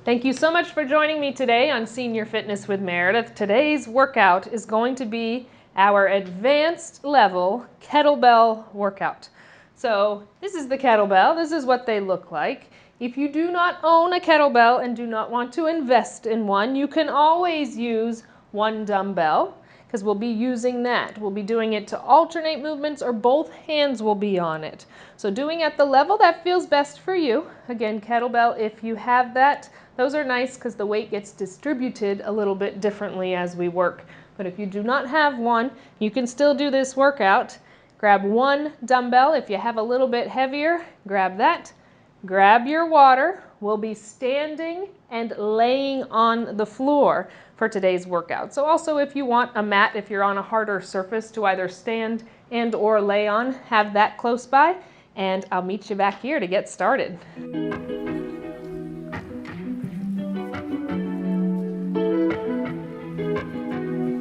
Thank you so much for joining me today on Senior Fitness with Meredith. Today's workout is going to be our advanced level kettlebell workout. So this is the kettlebell. This is what they look like. If you do not own a kettlebell and do not want to invest in one, you can always use one dumbbell because we'll be using that. We'll be doing it to alternate movements or both hands will be on it. So doing at the level that feels best for you. Again, kettlebell, if you have that, those are nice because the weight gets distributed a little bit differently as we work. But if you do not have one, you can still do this workout. Grab one dumbbell. If you have a little bit heavier, grab that. Grab your water. We'll be standing and laying on the floor for today's workout. So also if you want a mat, if you're on a harder surface to either stand and or lay on, have that close by. And I'll meet you back here to get started.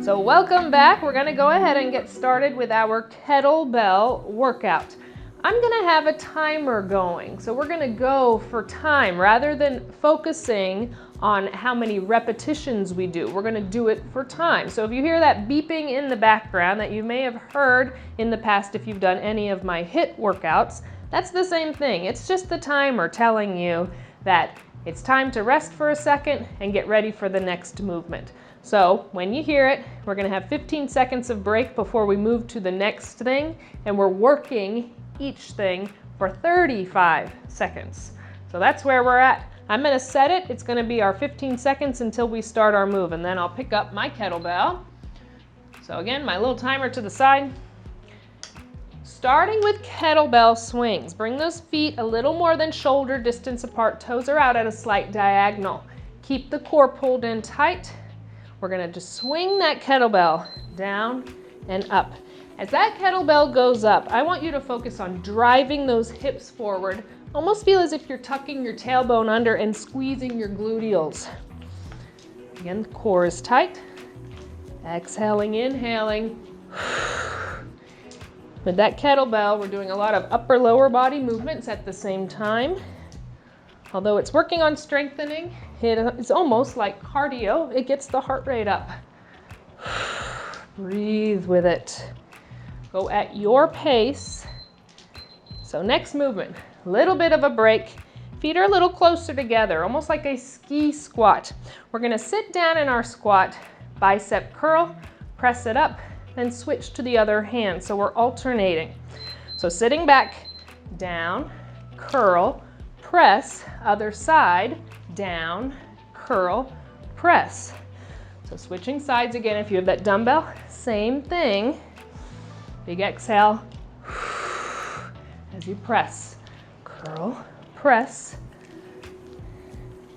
So welcome back. We're going to go ahead and get started with our kettlebell workout. I'm going to have a timer going. So we're going to go for time rather than focusing on how many repetitions we do. We're going to do it for time. So if you hear that beeping in the background that you may have heard in the past if you've done any of my HIIT workouts, that's the same thing. It's just the timer telling you that it's time to rest for a second and get ready for the next movement. So when you hear it, we're going to have 15 seconds of break before we move to the next thing, and we're working each thing for 35 seconds. So that's where we're at. I'm going to set it. It's going to be our 15 seconds until we start our move, and then I'll pick up my kettlebell. So again, my little timer to the side. Starting with kettlebell swings. Bring those feet a little more than shoulder distance apart. Toes are out at a slight diagonal. Keep the core pulled in tight. We're going to just swing that kettlebell down and up. As that kettlebell goes up, I want you to focus on driving those hips forward. Almost feel as if you're tucking your tailbone under and squeezing your gluteals. Again, the core is tight. Exhaling, inhaling. With that kettlebell, we're doing a lot of upper lower body movements at the same time. Although it's working on strengthening, it's almost like cardio. It gets the heart rate up. Breathe with it. Go at your pace. So next movement, a little bit of a break. Feet are a little closer together, almost like a ski squat. We're going to sit down in our squat, bicep curl, press it up, then switch to the other hand. So we're alternating. So sitting back, down, curl, press, other side, down, curl, press. So switching sides again. If you have that dumbbell, same thing. Big exhale as you press. Curl, press,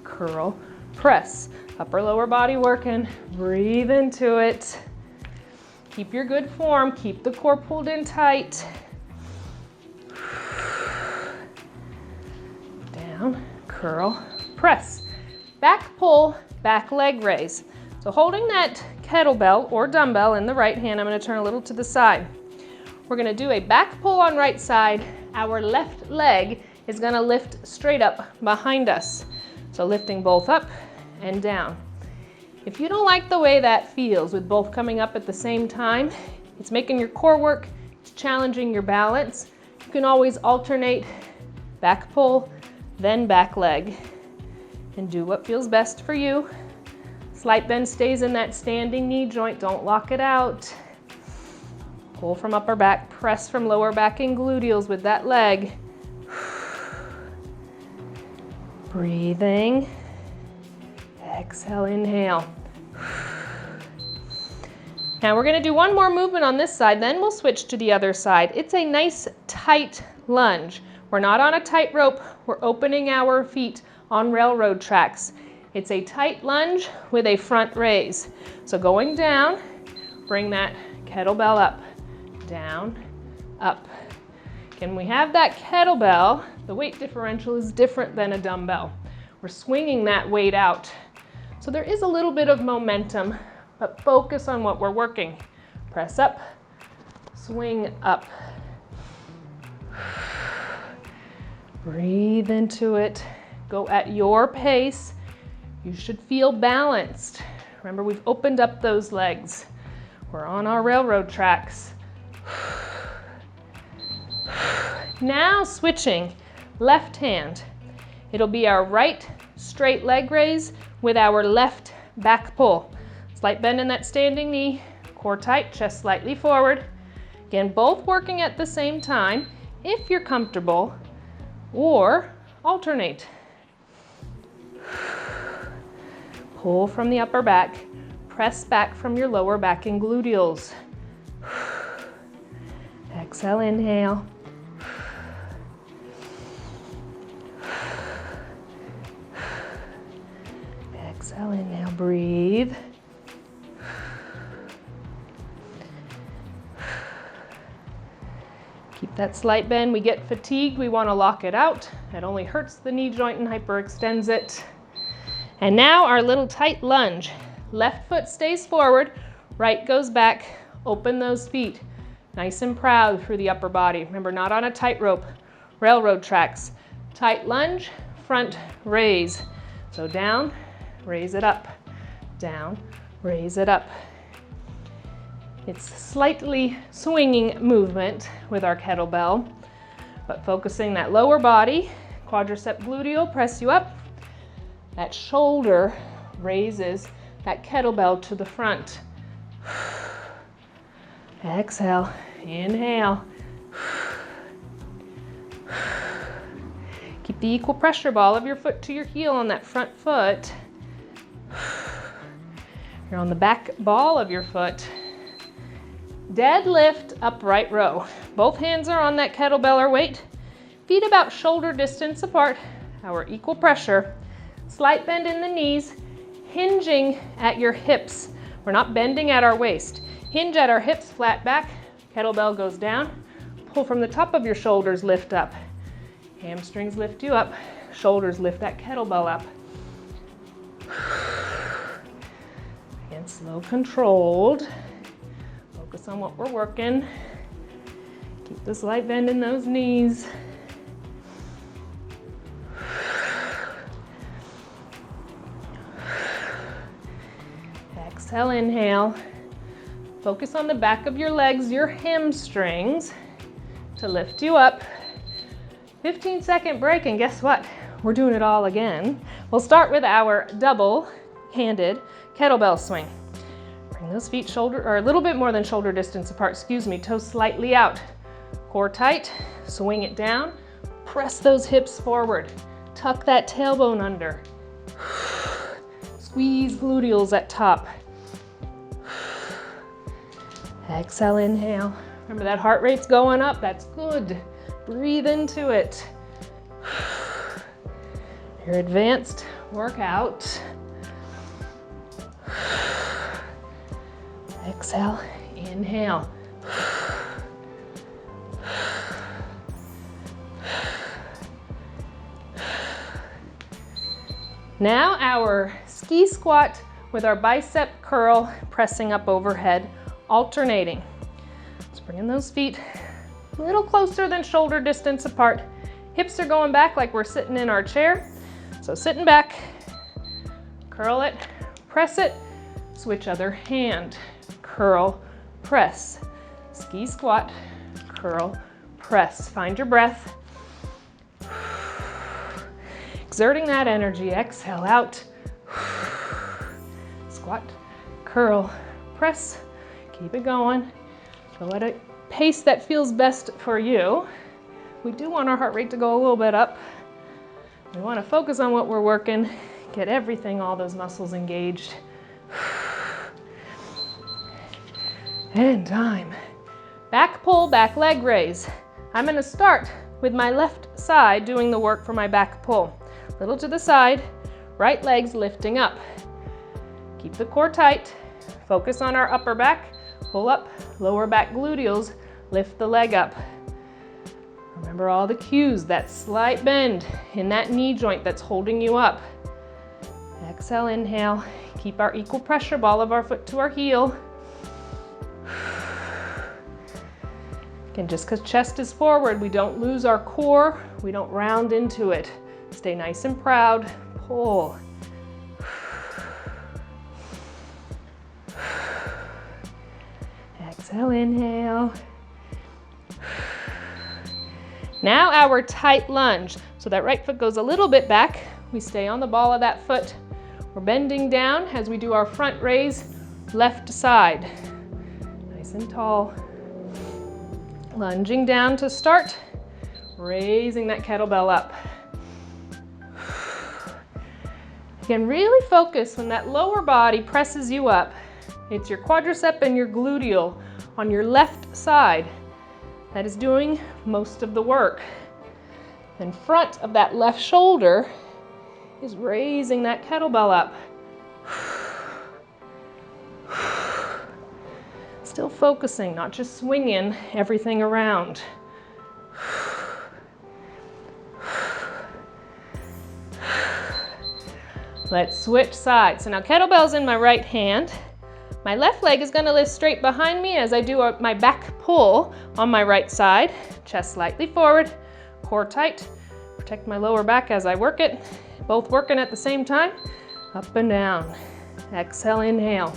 curl, press. Upper lower body working. Breathe into it. Keep your good form. Keep the core pulled in tight. Down, curl, press. Back pull, back leg raise. So holding that kettlebell or dumbbell in the right hand, I'm going to turn a little to the side. We're going to do a back pull on right side. Our left leg is going to lift straight up behind us. So lifting both up and down. If you don't like the way that feels with both coming up at the same time, it's making your core work, it's challenging your balance. You can always alternate back pull, then back leg, and do what feels best for you. Slight bend stays in that standing knee joint, don't lock it out. Pull from upper back, press from lower back and gluteals with that leg. Breathing. Exhale, inhale. Now we're going to do one more movement on this side, then we'll switch to the other side. It's a nice tight lunge. We're not on a tight rope, we're opening our feet on railroad tracks. It's a tight lunge with a front raise. So going down, bring that kettlebell up, down, up. Can we have that kettlebell? The weight differential is different than a dumbbell. We're swinging that weight out. So there is a little bit of momentum, but focus on what we're working. Press up, swing up. Breathe into it. Go at your pace. You should feel balanced. Remember, we've opened up those legs. We're on our railroad tracks. Now switching, left hand. It'll be our right straight leg raise with our left back pull. Slight bend in that standing knee, core tight, chest slightly forward. Again, both working at the same time if you're comfortable, or alternate. Pull from the upper back, press back from your lower back and gluteals. Exhale, inhale. Exhale, inhale, breathe. Keep that slight bend. We get fatigued, we want to lock it out. It only hurts the knee joint and hyperextends it. And now our little tight lunge. Left foot stays forward, right goes back. Open those feet. Nice and proud through the upper body. Remember, not on a tightrope, railroad tracks. Tight lunge, front raise. So down, raise it up. Down, raise it up. It's slightly swinging movement with our kettlebell, but focusing that lower body, quadricep gluteal, press you up. That shoulder raises that kettlebell to the front. Exhale, inhale. Keep the equal pressure ball of your foot to your heel on that front foot. You're on the back ball of your foot. Deadlift Upright Row. Both hands are on that kettlebell or weight. Feet about shoulder distance apart. Our equal pressure. Slight bend in the knees. Hinging at your hips. We're not bending at our waist. Hinge at our hips, flat back. Kettlebell goes down. Pull from the top of your shoulders, lift up. Hamstrings lift you up. Shoulders lift that kettlebell up. Again, slow, controlled. Focus on what we're working. Keep the slight bend in those knees. Exhale, inhale. Focus on the back of your legs, your hamstrings, to lift you up. 15-second break, and guess what? We're doing it all again. We'll start with our double-handed kettlebell swing. Bring those feet shoulder, or a little bit more than shoulder distance apart, toes slightly out. Core tight, swing it down, press those hips forward. Tuck that tailbone under. Squeeze gluteals at top. Exhale, inhale. Remember that heart rate's going up, that's good. Breathe into it. Your advanced workout. Exhale, inhale. Now our ski squat with our bicep curl pressing up overhead, alternating. Let's bring in those feet a little closer than shoulder distance apart. Hips are going back like we're sitting in our chair. So sitting back, curl it, press it, switch other hand. Curl, press. Ski squat, curl, press. Find your breath. Exerting that energy, exhale out. Squat, curl, press. Keep it going. Go at a pace that feels best for you. We do want our heart rate to go a little bit up. We want to focus on what we're working, get everything, all those muscles engaged. And time. Back pull, back leg raise. I'm going to start with my left side doing the work for my back pull. Little to the side, right leg's lifting up. Keep the core tight. Focus on our upper back. Pull up, lower back gluteals, lift the leg up. Remember all the cues, that slight bend in that knee joint that's holding you up. Exhale, inhale. Keep our equal pressure ball of our foot to our heel. Again, just because chest is forward, we don't lose our core, we don't round into it. Stay nice and proud, pull. Exhale, inhale. Now our tight lunge. So that right foot goes a little bit back. We stay on the ball of that foot. We're bending down as we do our front raise, left side. Nice and tall. Lunging down to start. Raising that kettlebell up. Again, really focus when that lower body presses you up. It's your quadricep and your gluteal on your left side that is doing most of the work. In front of that left shoulder is raising that kettlebell up. Still focusing, not just swinging everything around. Let's switch sides. So now kettlebell's in my right hand. My left leg is gonna lift straight behind me as I do my back pull on my right side. Chest slightly forward, core tight. Protect my lower back as I work it. Both working at the same time. Up and down. Exhale, inhale.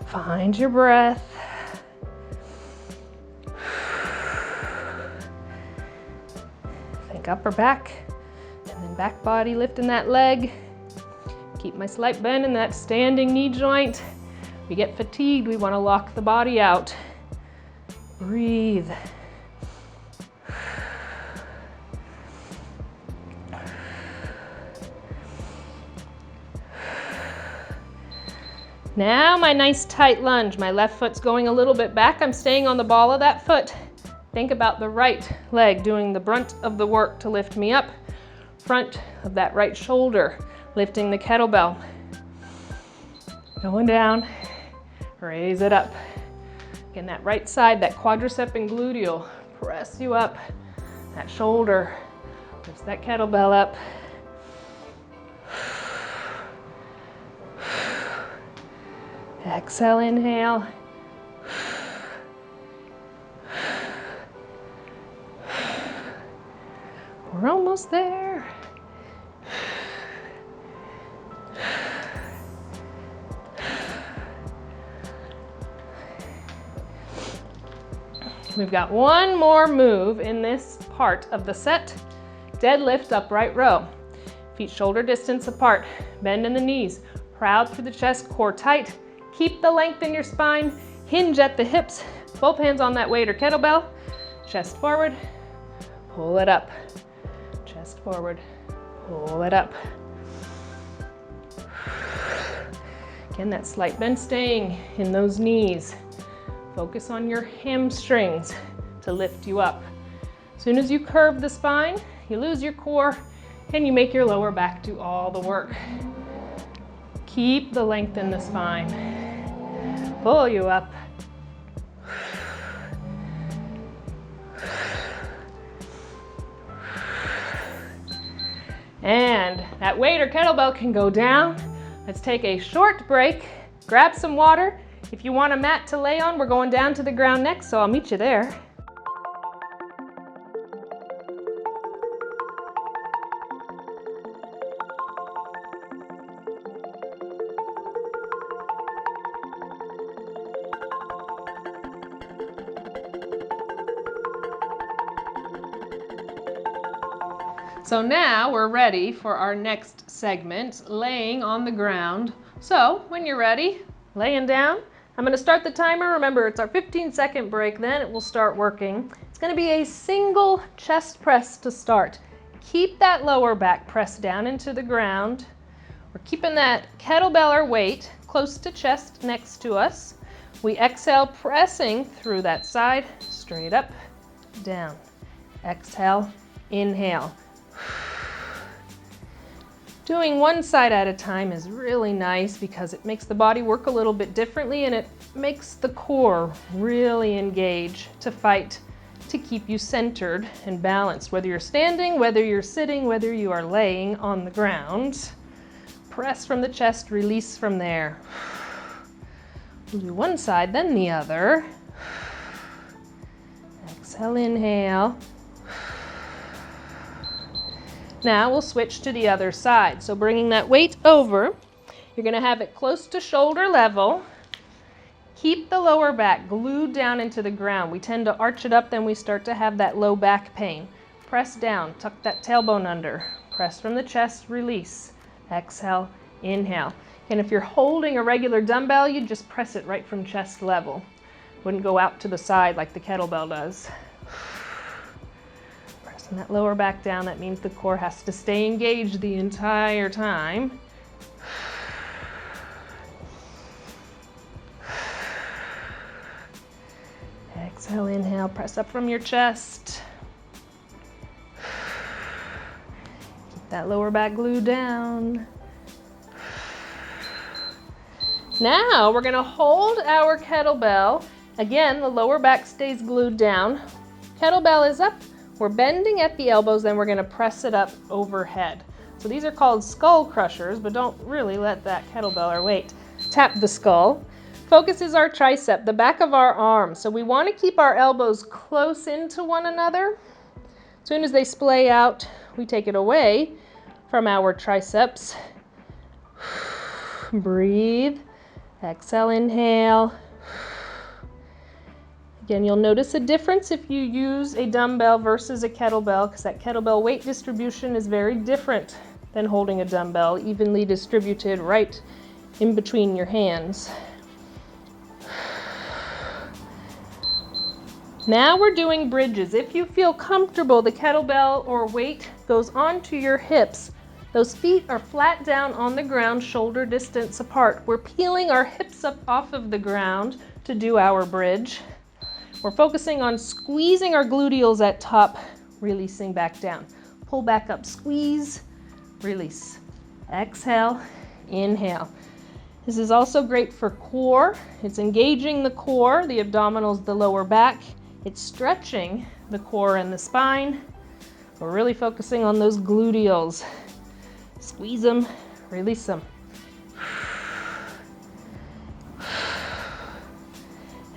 Find your breath. Think upper back. And then back body lifting that leg. Keep my slight bend in that standing knee joint. We get fatigued, we want to lock the body out. Breathe. Now my nice tight lunge. My left foot's going a little bit back. I'm staying on the ball of that foot. Think about the right leg doing the brunt of the work to lift me up. Front of that right shoulder, lifting the kettlebell. Going down, raise it up. Again, that right side, that quadricep and gluteal, press you up. That shoulder, lifts that kettlebell up. Exhale, inhale. We're almost there. We've got one more move in this part of the set. Deadlift Upright Row. Feet shoulder distance apart. Bend in the knees. Proud through the chest, core tight. Keep the length in your spine. Hinge at the hips. Both hands on that weight or kettlebell. Chest forward. Pull it up. Chest forward. Pull it up. Again, that slight bend staying in those knees. Focus on your hamstrings to lift you up. As soon as you curve the spine, you lose your core and you make your lower back do all the work. Keep the length in the spine. Pull you up. And that weight or kettlebell can go down. Let's take a short break, grab some water. If you want a mat to lay on, we're going down to the ground next, so I'll meet you there. So now we're ready for our next segment, laying on the ground. So when you're ready, laying down, I'm going to start the timer. Remember, it's our 15-second break, then it will start working. It's going to be a single chest press to start. Keep that lower back pressed down into the ground. We're keeping that kettlebell or weight close to chest next to us. We exhale, pressing through that side, straight up, down. Exhale, inhale. Doing one side at a time is really nice because it makes the body work a little bit differently and it makes the core really engage to fight to keep you centered and balanced. Whether you're standing, whether you're sitting, whether you are laying on the ground. Press from the chest, release from there. We'll do one side, then the other. Exhale, inhale. Now we'll switch to the other side. So bringing that weight over, you're going to have it close to shoulder level. Keep the lower back glued down into the ground. We tend to arch it up, then we start to have that low back pain. Press down, tuck that tailbone under. Press from the chest, release. Exhale, inhale. And if you're holding a regular dumbbell, you just press it right from chest level. Wouldn't go out to the side like the kettlebell does. Pressing that lower back down, that means the core has to stay engaged the entire time. Exhale, inhale, press up from your chest. Keep that lower back glued down. Now we're gonna hold our kettlebell. Again, the lower back stays glued down. Kettlebell is up. We're bending at the elbows, then we're gonna press it up overhead. So these are called skull crushers, but don't really let that kettlebell or weight tap the skull. Focus is our tricep, the back of our arm. So we want to keep our elbows close into one another. As soon as they splay out, we take it away from our triceps. Breathe. Exhale, inhale. Again, you'll notice a difference if you use a dumbbell versus a kettlebell, because that kettlebell weight distribution is very different than holding a dumbbell, evenly distributed right in between your hands. Now we're doing bridges. If you feel comfortable, the kettlebell or weight goes onto your hips. Those feet are flat down on the ground, shoulder distance apart. We're peeling our hips up off of the ground to do our bridge. We're focusing on squeezing our gluteals at top, releasing back down. Pull back up, squeeze, release. Exhale, inhale. This is also great for core. It's engaging the core, the abdominals, the lower back. It's stretching the core and the spine. We're really focusing on those gluteals. Squeeze them, release them.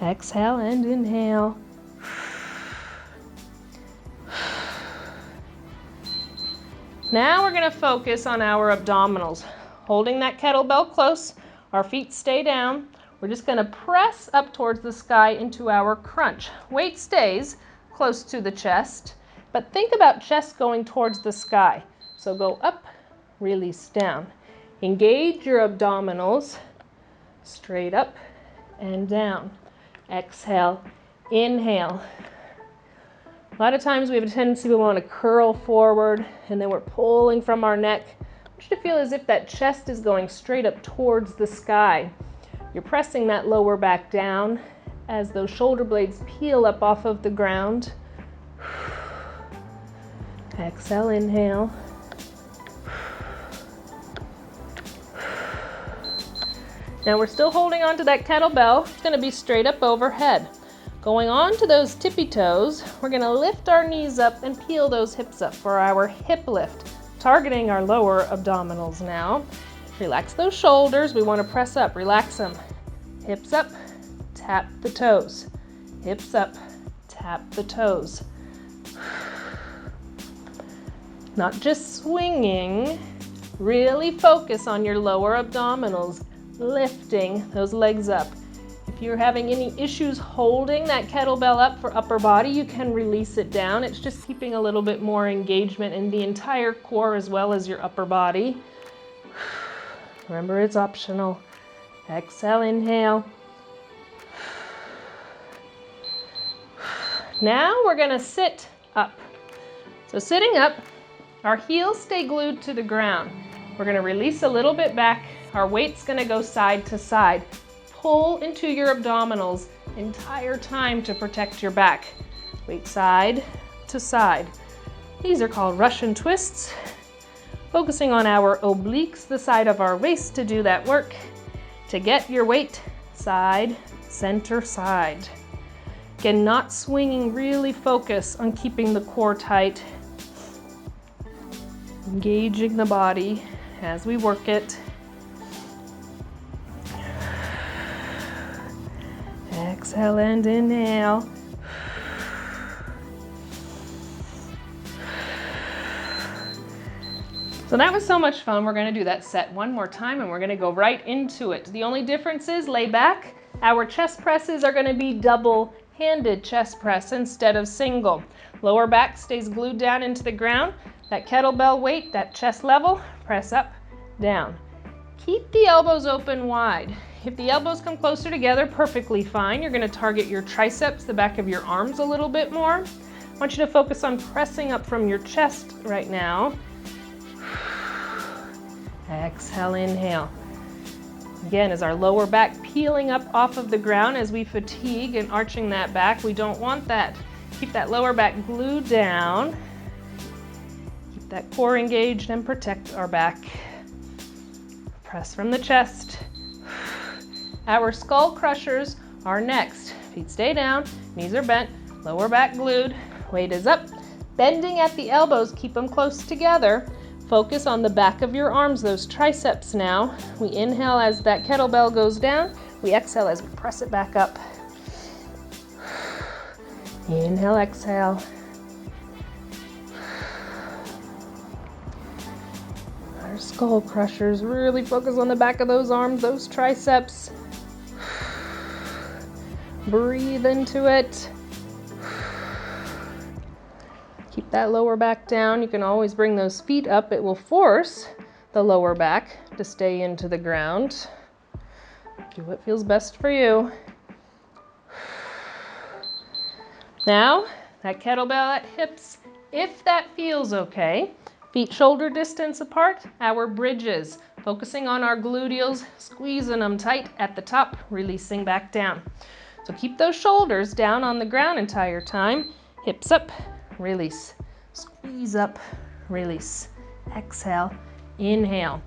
Exhale and inhale. Now we're going to focus on our abdominals. Holding that kettlebell close, our feet stay down. We're just going to press up towards the sky into our crunch. Weight stays close to the chest, but think about chest going towards the sky. So go up, release down. Engage your abdominals, straight up and down. Exhale, inhale. A lot of times we have a tendency we want to curl forward and then we're pulling from our neck. I want you to feel as if that chest is going straight up towards the sky. You're pressing that lower back down as those shoulder blades peel up off of the ground. Exhale, inhale. Now we're still holding on to that kettlebell. It's going to be straight up overhead. Going on to those tippy toes, we're going to lift our knees up and peel those hips up for our hip lift, targeting our lower abdominals now. Relax those shoulders. We want to press up, relax them. Hips up, tap the toes. Hips up, tap the toes. Not just swinging, really focus on your lower abdominals, lifting those legs up. If you're having any issues holding that kettlebell up for upper body, you can release it down. It's just keeping a little bit more engagement in the entire core as well as your upper body. Remember, it's optional. Exhale, inhale. Now we're going to sit up. So sitting up, our heels stay glued to the ground. We're going to release a little bit back. Our weight's going to go side to side. Pull into your abdominals entire time to protect your back. Weight side to side. These are called Russian twists. Focusing on our obliques, the side of our waist, to do that work. To get your weight side, center, side. Again, not swinging, really focus on keeping the core tight. Engaging the body as we work it. Exhale and inhale. So that was so much fun. We're going to do that set one more time and we're going to go right into it. The only difference is lay back, Our chest presses are going to be double-handed chest press instead of single. Lower back stays glued down into the ground. That kettlebell weight, that chest level, press up, down. Keep the elbows open wide. If the elbows come closer together, perfectly fine. You're going to target your triceps, the back of your arms a little bit more. I want you to focus on pressing up from your chest right now. Exhale, inhale. Again, is our lower back peeling up off of the ground as we fatigue and arching that back? We don't want that. Keep that lower back glued down. Keep that core engaged and protect our back. Press from the chest. Our skull crushers are next. Feet stay down, knees are bent, lower back glued, weight is up. Bending at the elbows, keep them close together. Focus on the back of your arms, those triceps now. We inhale as that kettlebell goes down. We exhale as we press it back up. Inhale, exhale. Our skull crushers, really focus on the back of those arms, those triceps. Breathe into it. Keep that lower back down. You can always bring those feet up. It will force the lower back to stay into the ground. Do what feels best for you. Now, that kettlebell at hips, if that feels okay. Feet shoulder distance apart, our bridges. Focusing on our gluteals, squeezing them tight at the top, releasing back down. So keep those shoulders down on the ground entire time. Hips up, release. Squeeze up, release. Exhale, inhale.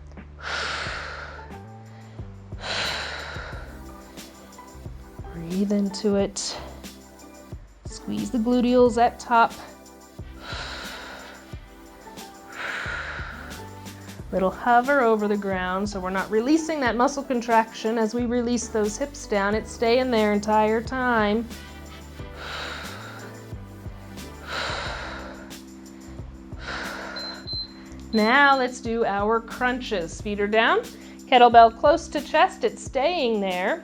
Breathe into it. Squeeze the gluteals at top. Little hover over the ground so we're not releasing that muscle contraction as we release those hips down. It's staying there entire time. Now let's do our crunches. Feet are down, kettlebell close to chest, it's staying there.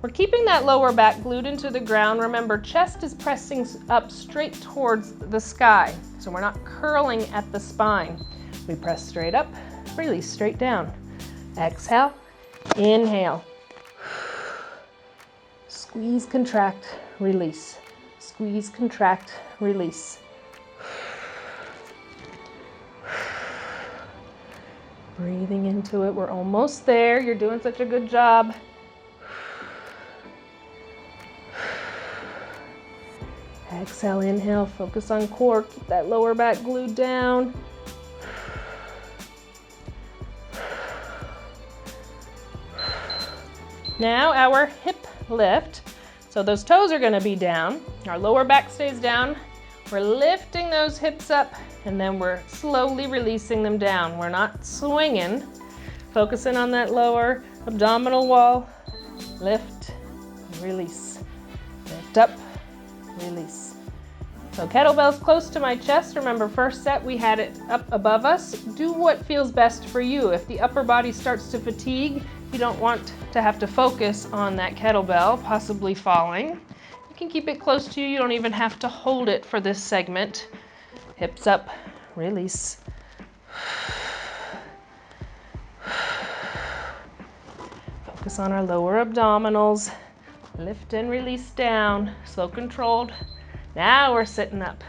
We're keeping that lower back glued into the ground. Remember, chest is pressing up straight towards the sky, so we're not curling at the spine. We press straight up, release straight down. Exhale, inhale. Squeeze, contract, release. Squeeze, contract, release. Breathing into it. We're almost there. You're doing such a good job. Exhale, inhale, focus on core. Keep that lower back glued down. Now our hip lift. So those toes are going to be down. Our lower back stays down. We're lifting those hips up and then we're slowly releasing them down. We're not swinging. Focusing on that lower abdominal wall. Lift, release. Lift up, release. So kettlebell's close to my chest. Remember, first set we had it up above us. Do what feels best for you. If the upper body starts to fatigue, you don't want to have to focus on that kettlebell, possibly falling. You can keep it close to you. You don't even have to hold it for this segment. Hips up, release. Focus on our lower abdominals. Lift and release down, slow controlled. Now we're sitting up.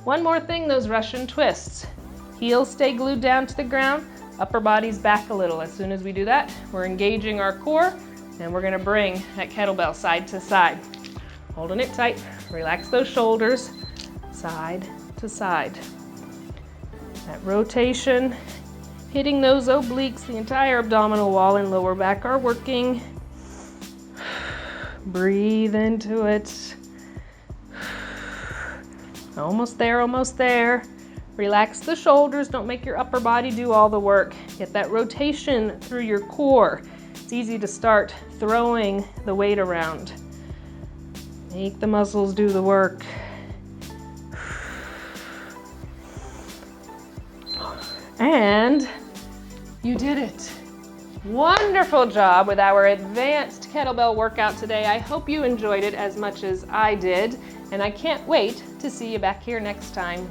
One more thing, those Russian twists. Heels stay glued down to the ground, upper body's back a little. As soon as we do that, we're engaging our core and we're gonna bring that kettlebell side to side. Holding it tight, relax those shoulders, side to side. That rotation, hitting those obliques, the entire abdominal wall and lower back are working. Breathe into it. Almost there, almost there. Relax the shoulders, don't make your upper body do all the work. Get that rotation through your core. It's easy to start throwing the weight around. Make the muscles do the work. And you did it. wonderful job with our advanced kettlebell workout today. I hope you enjoyed it as much as I did, and I can't wait to see you back here next time.